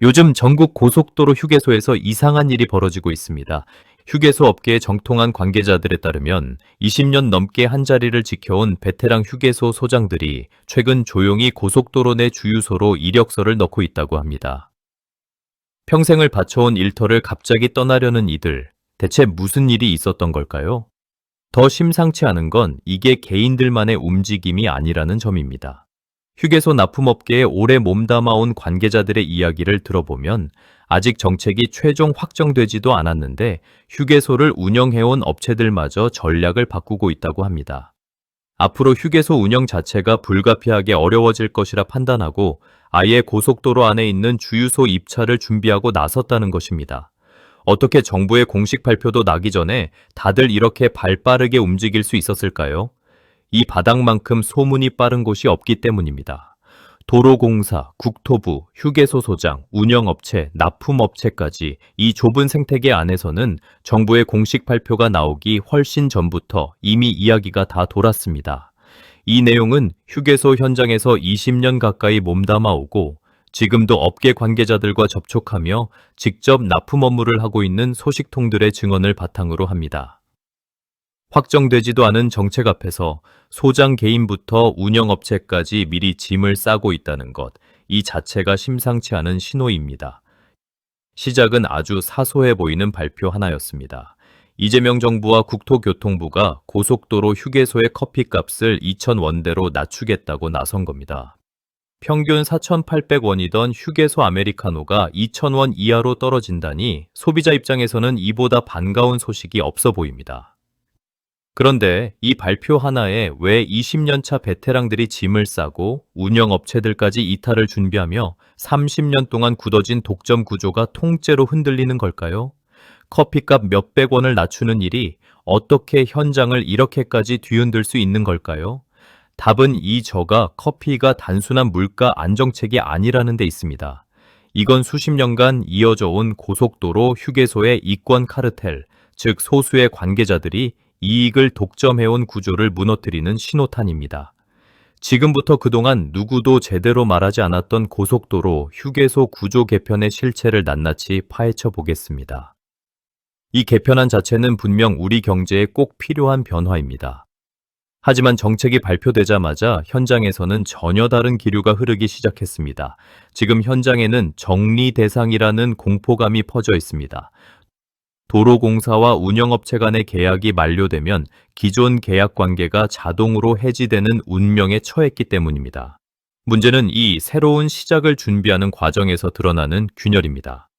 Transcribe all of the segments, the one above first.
요즘 전국 고속도로 휴게소에서 이상한 일이 벌어지고 있습니다. 휴게소 업계의 정통한 관계자들에 따르면 20년 넘게 한자리를 지켜온 베테랑 휴게소 소장들이 최근 조용히 고속도로 내 주유소로 이력서를 넣고 있다고 합니다. 평생을 바쳐온 일터를 갑자기 떠나려는 이들, 대체 무슨 일이 있었던 걸까요? 더 심상치 않은 건 이게 개인들만의 움직임이 아니라는 점입니다. 휴게소 납품업계에 오래 몸담아온 관계자들의 이야기를 들어보면 아직 정책이 최종 확정되지도 않았는데 휴게소를 운영해온 업체들마저 전략을 바꾸고 있다고 합니다. 앞으로 휴게소 운영 자체가 불가피하게 어려워질 것이라 판단하고 아예 고속도로 안에 있는 주유소 입찰을 준비하고 나섰다는 것입니다. 어떻게 정부의 공식 발표도 나기 전에 다들 이렇게 발빠르게 움직일 수 있었을까요? 이 바닥만큼 소문이 빠른 곳이 없기 때문입니다. 도로공사, 국토부, 휴게소 소장, 운영업체, 납품업체까지 이 좁은 생태계 안에서는 정부의 공식 발표가 나오기 훨씬 전부터 이미 이야기가 다 돌았습니다. 이 내용은 휴게소 현장에서 20년 가까이 몸담아 오고 지금도 업계 관계자들과 접촉하며 직접 납품 업무를 하고 있는 소식통들의 증언을 바탕으로 합니다. 확정되지도 않은 정책 앞에서 소장 개인부터 운영업체까지 미리 짐을 싸고 있다는 것, 이 자체가 심상치 않은 신호입니다. 시작은 아주 사소해 보이는 발표 하나였습니다. 이재명 정부와 국토교통부가 고속도로 휴게소의 커피값을 2,000원대로 낮추겠다고 나선 겁니다. 평균 4,800원이던 휴게소 아메리카노가 2,000원 이하로 떨어진다니 소비자 입장에서는 이보다 반가운 소식이 없어 보입니다. 그런데 이 발표 하나에 왜 20년차 베테랑들이 짐을 싸고 운영업체들까지 이탈을 준비하며 30년 동안 굳어진 독점 구조가 통째로 흔들리는 걸까요? 커피값 몇백 원을 낮추는 일이 어떻게 현장을 이렇게까지 뒤흔들 수 있는 걸까요? 답은 이 저가 커피가 단순한 물가 안정책이 아니라는 데 있습니다. 이건 수십 년간 이어져 온 고속도로 휴게소의 이권 카르텔, 즉 소수의 관계자들이 이익을 독점해온 구조를 무너뜨리는 신호탄입니다. 지금부터 그동안 누구도 제대로 말하지 않았던 고속도로 휴게소 구조 개편의 실체를 낱낱이 파헤쳐 보겠습니다. 이 개편안 자체는 분명 우리 경제에 꼭 필요한 변화입니다. 하지만 정책이 발표되자마자 현장에서는 전혀 다른 기류가 흐르기 시작했습니다. 지금 현장에는 정리 대상이라는 공포감이 퍼져 있습니다. 도로공사와 운영업체 간의 계약이 만료되면 기존 계약 관계가 자동으로 해지되는 운명에 처했기 때문입니다. 문제는 이 새로운 시작을 준비하는 과정에서 드러나는 균열입니다.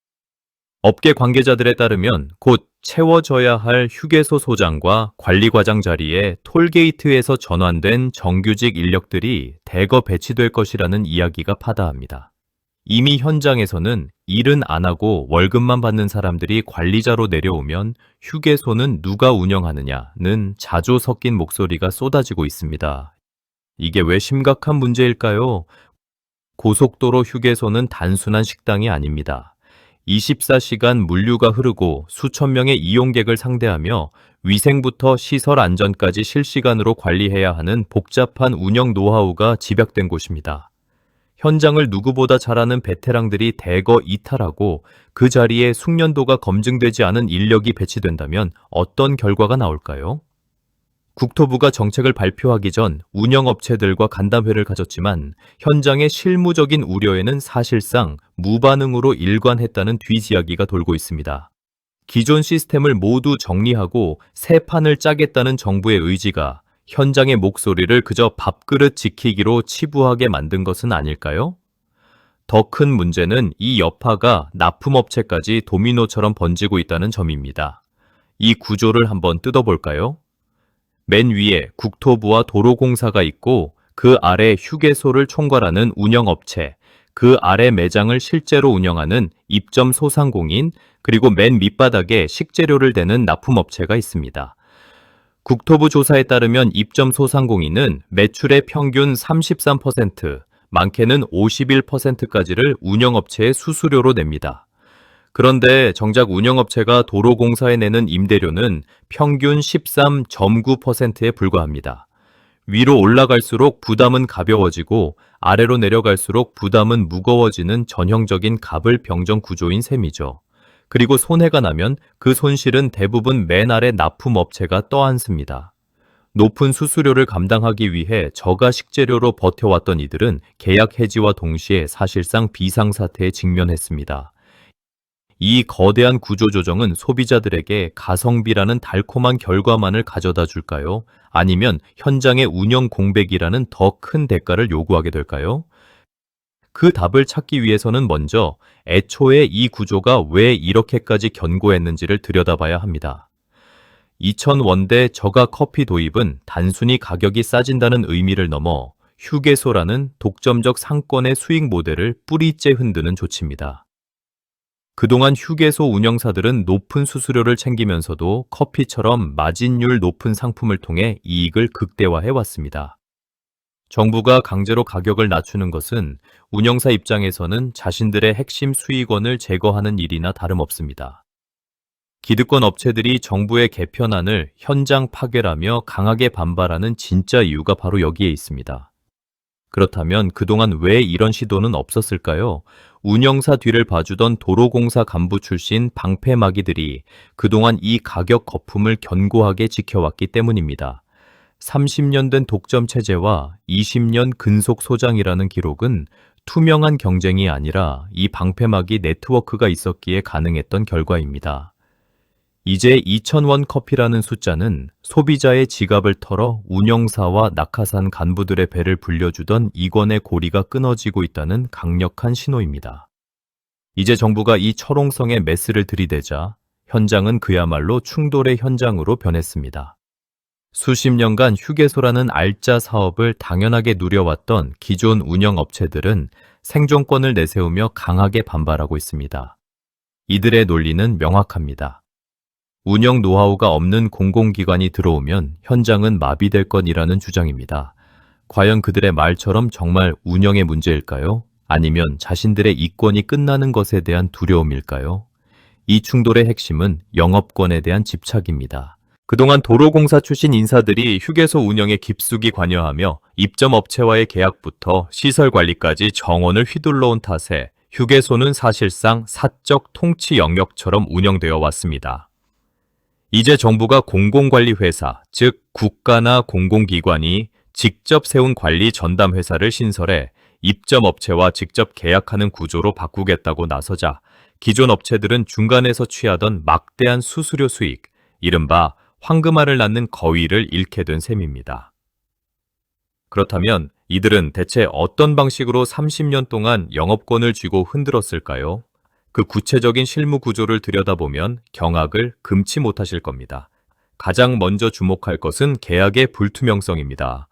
업계 관계자들에 따르면 곧 채워져야 할 휴게소 소장과 관리과장 자리에 톨게이트에서 전환된 정규직 인력들이 대거 배치될 것이라는 이야기가 파다합니다. 이미 현장에서는 일은 안 하고 월급만 받는 사람들이 관리자로 내려오면 휴게소는 누가 운영하느냐는 자조 섞인 목소리가 쏟아지고 있습니다. 이게 왜 심각한 문제일까요? 고속도로 휴게소는 단순한 식당이 아닙니다. 24시간 물류가 흐르고 수천 명의 이용객을 상대하며 위생부터 시설 안전까지 실시간으로 관리해야 하는 복잡한 운영 노하우가 집약된 곳입니다. 현장을 누구보다 잘 아는 베테랑들이 대거 이탈하고 그 자리에 숙련도가 검증되지 않은 인력이 배치된다면 어떤 결과가 나올까요? 국토부가 정책을 발표하기 전 운영업체들과 간담회를 가졌지만 현장의 실무적인 우려에는 사실상 무반응으로 일관했다는 뒷이야기가 돌고 있습니다. 기존 시스템을 모두 정리하고 새 판을 짜겠다는 정부의 의지가 현장의 목소리를 그저 밥그릇 지키기로 치부하게 만든 것은 아닐까요? 더 큰 문제는 이 여파가 납품업체까지 도미노처럼 번지고 있다는 점입니다. 이 구조를 한번 뜯어볼까요? 맨 위에 국토부와 도로공사가 있고 그 아래 휴게소를 총괄하는 운영업체, 그 아래 매장을 실제로 운영하는 입점 소상공인, 그리고 맨 밑바닥에 식재료를 대는 납품업체가 있습니다. 국토부 조사에 따르면 입점 소상공인은 매출의 평균 33%, 많게는 51%까지를 운영업체의 수수료로 냅니다. 그런데 정작 운영업체가 도로공사에 내는 임대료는 평균 13.9%에 불과합니다. 위로 올라갈수록 부담은 가벼워지고 아래로 내려갈수록 부담은 무거워지는 전형적인 갑을 병정 구조인 셈이죠. 그리고 손해가 나면 그 손실은 대부분 맨 아래 납품업체가 떠안습니다. 높은 수수료를 감당하기 위해 저가 식재료로 버텨왔던 이들은 계약 해지와 동시에 사실상 비상사태에 직면했습니다. 이 거대한 구조조정은 소비자들에게 가성비라는 달콤한 결과만을 가져다 줄까요? 아니면 현장의 운영 공백이라는 더 큰 대가를 요구하게 될까요? 그 답을 찾기 위해서는 먼저 애초에 이 구조가 왜 이렇게까지 견고했는지를 들여다봐야 합니다. 2000원대 저가 커피 도입은 단순히 가격이 싸진다는 의미를 넘어 휴게소라는 독점적 상권의 수익 모델을 뿌리째 흔드는 조치입니다. 그동안 휴게소 운영사들은 높은 수수료를 챙기면서도 커피처럼 마진율 높은 상품을 통해 이익을 극대화해 왔습니다. 정부가 강제로 가격을 낮추는 것은 운영사 입장에서는 자신들의 핵심 수익원을 제거하는 일이나 다름없습니다. 기득권 업체들이 정부의 개편안을 현장 파괴라며 강하게 반발하는 진짜 이유가 바로 여기에 있습니다. 그렇다면 그동안 왜 이런 시도는 없었을까요? 운영사 뒤를 봐주던 도로공사 간부 출신 방패마기들이 그동안 이 가격 거품을 견고하게 지켜왔기 때문입니다. 30년 된 독점 체제와 20년 근속 소장이라는 기록은 투명한 경쟁이 아니라 이 방패막이 네트워크가 있었기에 가능했던 결과입니다. 이제 2,000원 커피라는 숫자는 소비자의 지갑을 털어 운영사와 낙하산 간부들의 배를 불려주던 이권의 고리가 끊어지고 있다는 강력한 신호입니다. 이제 정부가 이 철옹성의 메스를 들이대자 현장은 그야말로 충돌의 현장으로 변했습니다. 수십 년간 휴게소라는 알짜 사업을 당연하게 누려왔던 기존 운영업체들은 생존권을 내세우며 강하게 반발하고 있습니다. 이들의 논리는 명확합니다. 운영 노하우가 없는 공공기관이 들어오면 현장은 마비될 것이라는 주장입니다. 과연 그들의 말처럼 정말 운영의 문제일까요? 아니면 자신들의 이권이 끝나는 것에 대한 두려움일까요? 이 충돌의 핵심은 영업권에 대한 집착입니다. 그동안 도로공사 출신 인사들이 휴게소 운영에 깊숙이 관여하며 입점업체와의 계약부터 시설 관리까지 정원을 휘둘러온 탓에 휴게소는 사실상 사적 통치 영역처럼 운영되어 왔습니다. 이제 정부가 공공관리회사, 즉 국가나 공공기관이 직접 세운 관리 전담 회사를 신설해 입점업체와 직접 계약하는 구조로 바꾸겠다고 나서자 기존 업체들은 중간에서 취하던 막대한 수수료 수익, 이른바 황금알을 낳는 거위를 잃게 된 셈입니다. 그렇다면 이들은 대체 어떤 방식으로 30년 동안 영업권을 쥐고 흔들었을까요? 그 구체적인 실무 구조를 들여다보면 경악을 금치 못하실 겁니다. 가장 먼저 주목할 것은 계약의 불투명성입니다.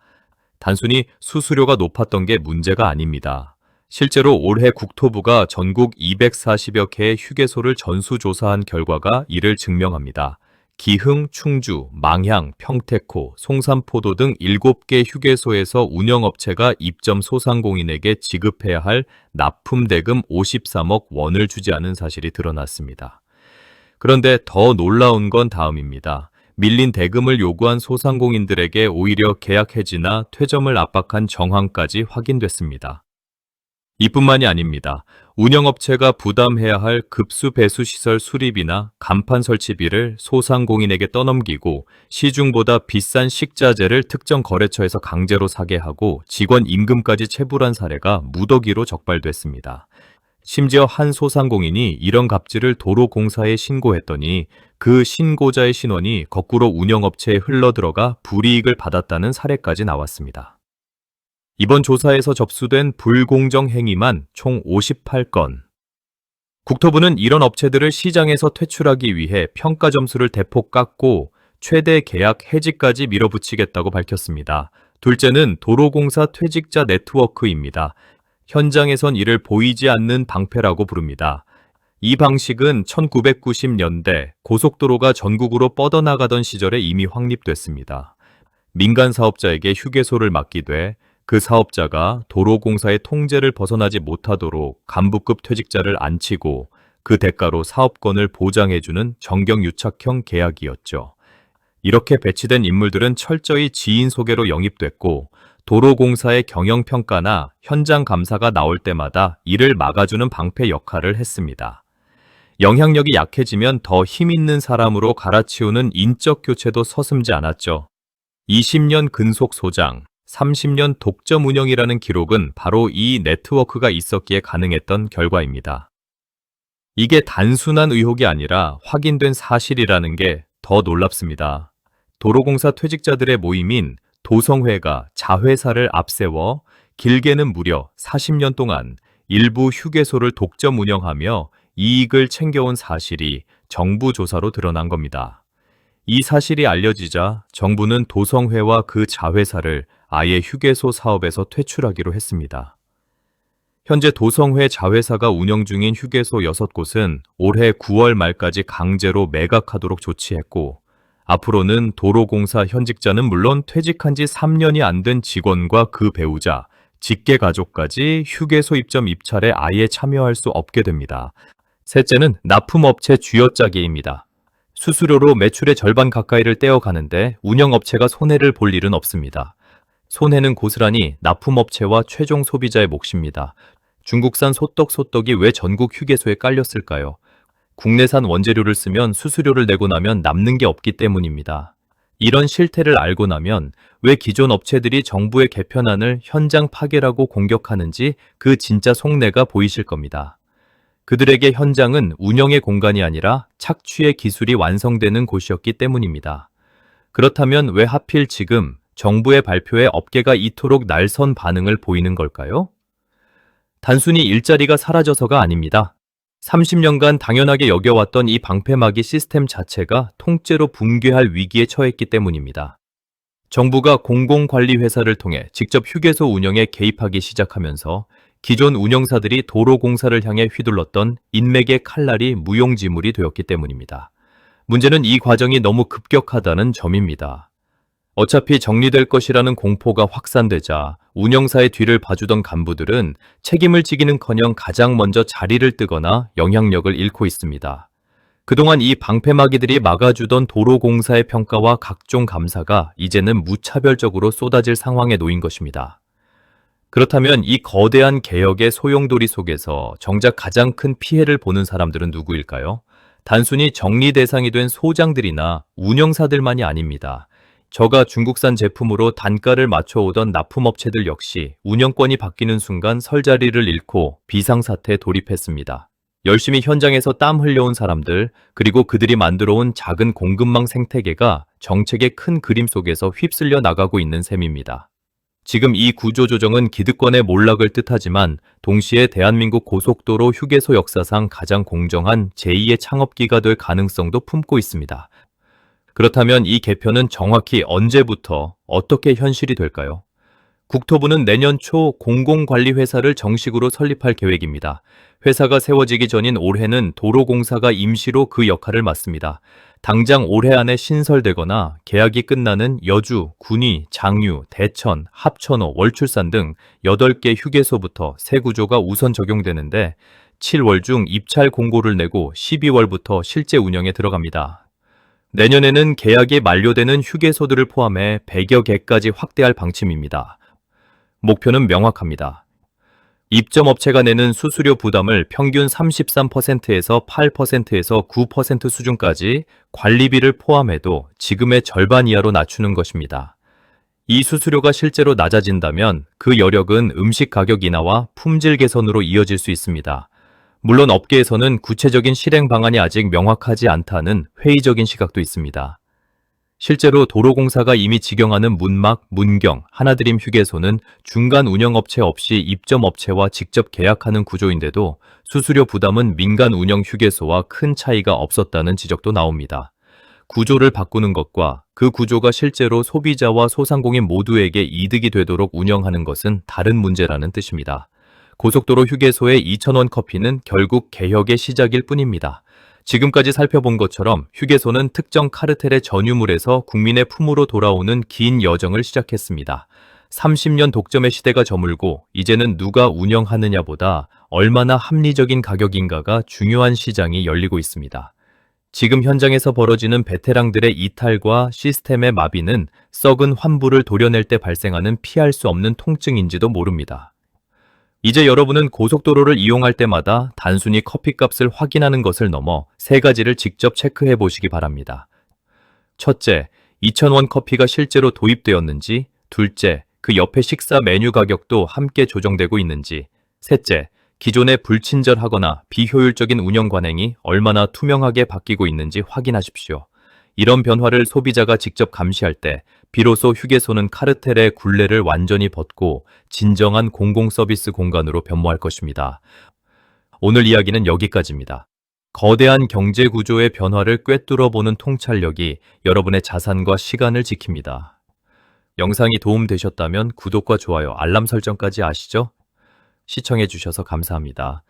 단순히 수수료가 높았던 게 문제가 아닙니다. 실제로 올해 국토부가 전국 240여 개의 휴게소를 전수조사한 결과가 이를 증명합니다. 기흥, 충주, 망향, 평택호, 송산포도 등 7개 휴게소에서 운영업체가 입점 소상공인에게 지급해야 할 납품대금 53억 원을 주지 않은 사실이 드러났습니다. 그런데 더 놀라운 건 다음입니다. 밀린 대금을 요구한 소상공인들에게 오히려 계약 해지나 퇴점을 압박한 정황까지 확인됐습니다. 이뿐만이 아닙니다. 운영업체가 부담해야 할 급수 배수 시설 수리비나 간판 설치비를 소상공인에게 떠넘기고 시중보다 비싼 식자재를 특정 거래처에서 강제로 사게 하고 직원 임금까지 체불한 사례가 무더기로 적발됐습니다. 심지어 한 소상공인이 이런 갑질을 도로공사에 신고했더니 그 신고자의 신원이 거꾸로 운영업체에 흘러들어가 불이익을 받았다는 사례까지 나왔습니다. 이번 조사에서 접수된 불공정 행위만 총 58건. 국토부는 이런 업체들을 시장에서 퇴출하기 위해 평가 점수를 대폭 깎고 최대 계약 해지까지 밀어붙이겠다고 밝혔습니다. 둘째는 도로공사 퇴직자 네트워크입니다. 현장에선 이를 보이지 않는 방패라고 부릅니다. 이 방식은 1990년대 고속도로가 전국으로 뻗어나가던 시절에 이미 확립됐습니다. 민간 사업자에게 휴게소를 맡기되 그 사업자가 도로공사의 통제를 벗어나지 못하도록 간부급 퇴직자를 안치고 그 대가로 사업권을 보장해주는 정경유착형 계약이었죠. 이렇게 배치된 인물들은 철저히 지인 소개로 영입됐고 도로공사의 경영평가나 현장 감사가 나올 때마다 이를 막아주는 방패 역할을 했습니다. 영향력이 약해지면 더 힘 있는 사람으로 갈아치우는 인적 교체도 서슴지 않았죠. 20년 근속 소장, 30년 독점 운영이라는 기록은 바로 이 네트워크가 있었기에 가능했던 결과입니다. 이게 단순한 의혹이 아니라 확인된 사실이라는 게 더 놀랍습니다. 도로공사 퇴직자들의 모임인 도성회가 자회사를 앞세워 길게는 무려 40년 동안 일부 휴게소를 독점 운영하며 이익을 챙겨온 사실이 정부 조사로 드러난 겁니다. 이 사실이 알려지자 정부는 도성회와 그 자회사를 아예 휴게소 사업에서 퇴출하기로 했습니다. 현재 도성회 자회사가 운영 중인 휴게소 6곳은 올해 9월 말까지 강제로 매각하도록 조치했고, 앞으로는 도로공사 현직자는 물론 퇴직한 지 3년이 안 된 직원과 그 배우자, 직계 가족까지 휴게소 입점 입찰에 아예 참여할 수 없게 됩니다. 셋째는 납품업체 쥐어짜기입니다. 수수료로 매출의 절반 가까이를 떼어가는데 운영업체가 손해를 볼 일은 없습니다. 손해는 고스란히 납품업체와 최종 소비자의 몫입니다. 중국산 소떡이 왜 전국 휴게소에 깔렸을까요? 국내산 원재료를 쓰면 수수료를 내고 나면 남는 게 없기 때문입니다. 이런 실태를 알고 나면 왜 기존 업체들이 정부의 개편안을 현장 파괴라고 공격하는지 그 진짜 속내가 보이실 겁니다. 그들에게 현장은 운영의 공간이 아니라 착취의 기술이 완성되는 곳이었기 때문입니다. 그렇다면 왜 하필 지금 정부의 발표에 업계가 이토록 날선 반응을 보이는 걸까요? 단순히 일자리가 사라져서가 아닙니다. 30년간 당연하게 여겨왔던 이 방패막이 시스템 자체가 통째로 붕괴할 위기에 처했기 때문입니다. 정부가 공공관리회사를 통해 직접 휴게소 운영에 개입하기 시작하면서 기존 운영사들이 도로공사를 향해 휘둘렀던 인맥의 칼날이 무용지물이 되었기 때문입니다. 문제는 이 과정이 너무 급격하다는 점입니다. 어차피 정리될 것이라는 공포가 확산되자 운영사의 뒤를 봐주던 간부들은 책임을 지기는커녕 가장 먼저 자리를 뜨거나 영향력을 잃고 있습니다. 그동안 이 방패막이들이 막아주던 도로공사의 평가와 각종 감사가 이제는 무차별적으로 쏟아질 상황에 놓인 것입니다. 그렇다면 이 거대한 개혁의 소용돌이 속에서 정작 가장 큰 피해를 보는 사람들은 누구일까요? 단순히 정리 대상이 된 소장들이나 운영사들만이 아닙니다. 저가 중국산 제품으로 단가를 맞춰오던 납품업체들 역시 운영권이 바뀌는 순간 설 자리를 잃고 비상사태에 돌입했습니다. 열심히 현장에서 땀 흘려온 사람들, 그리고 그들이 만들어온 작은 공급망 생태계가 정책의 큰 그림 속에서 휩쓸려 나가고 있는 셈입니다. 지금 이 구조조정은 기득권의 몰락을 뜻하지만 동시에 대한민국 고속도로 휴게소 역사상 가장 공정한 제2의 창업기가 될 가능성도 품고 있습니다. 그렇다면 이 개편은 정확히 언제부터 어떻게 현실이 될까요? 국토부는 내년 초 공공관리회사를 정식으로 설립할 계획입니다. 회사가 세워지기 전인 올해는 도로공사가 임시로 그 역할을 맡습니다. 당장 올해 안에 신설되거나 계약이 끝나는 여주, 군위, 장유, 대천, 합천호, 월출산 등 8개 휴게소부터 새 구조가 우선 적용되는데 7월 중 입찰 공고를 내고 12월부터 실제 운영에 들어갑니다. 내년에는 계약이 만료되는 휴게소들을 포함해 100여 개까지 확대할 방침입니다. 목표는 명확합니다. 입점업체가 내는 수수료 부담을 평균 33%에서 8%에서 9% 수준까지 관리비를 포함해도 지금의 절반 이하로 낮추는 것입니다. 이 수수료가 실제로 낮아진다면 그 여력은 음식 가격 인하와 품질 개선으로 이어질 수 있습니다. 물론 업계에서는 구체적인 실행 방안이 아직 명확하지 않다는 회의적인 시각도 있습니다. 실제로 도로공사가 이미 직영하는 문막, 문경, 하나드림 휴게소는 중간 운영업체 없이 입점업체와 직접 계약하는 구조인데도 수수료 부담은 민간 운영 휴게소와 큰 차이가 없었다는 지적도 나옵니다. 구조를 바꾸는 것과 그 구조가 실제로 소비자와 소상공인 모두에게 이득이 되도록 운영하는 것은 다른 문제라는 뜻입니다. 고속도로 휴게소의 2,000원 커피는 결국 개혁의 시작일 뿐입니다. 지금까지 살펴본 것처럼 휴게소는 특정 카르텔의 전유물에서 국민의 품으로 돌아오는 긴 여정을 시작했습니다. 30년 독점의 시대가 저물고 이제는 누가 운영하느냐보다 얼마나 합리적인 가격인가가 중요한 시장이 열리고 있습니다. 지금 현장에서 벌어지는 베테랑들의 이탈과 시스템의 마비는 썩은 환부를 도려낼 때 발생하는 피할 수 없는 통증인지도 모릅니다. 이제 여러분은 고속도로를 이용할 때마다 단순히 커피값을 확인하는 것을 넘어 세 가지를 직접 체크해 보시기 바랍니다. 첫째, 2,000원 커피가 실제로 도입되었는지, 둘째, 그 옆에 식사 메뉴 가격도 함께 조정되고 있는지, 셋째, 기존의 불친절하거나 비효율적인 운영 관행이 얼마나 투명하게 바뀌고 있는지 확인하십시오. 이런 변화를 소비자가 직접 감시할 때 비로소 휴게소는 카르텔의 굴레를 완전히 벗고 진정한 공공서비스 공간으로 변모할 것입니다. 오늘 이야기는 여기까지입니다. 거대한 경제 구조의 변화를 꿰뚫어보는 통찰력이 여러분의 자산과 시간을 지킵니다. 영상이 도움되셨다면 구독과 좋아요, 알람 설정까지 아시죠? 시청해주셔서 감사합니다.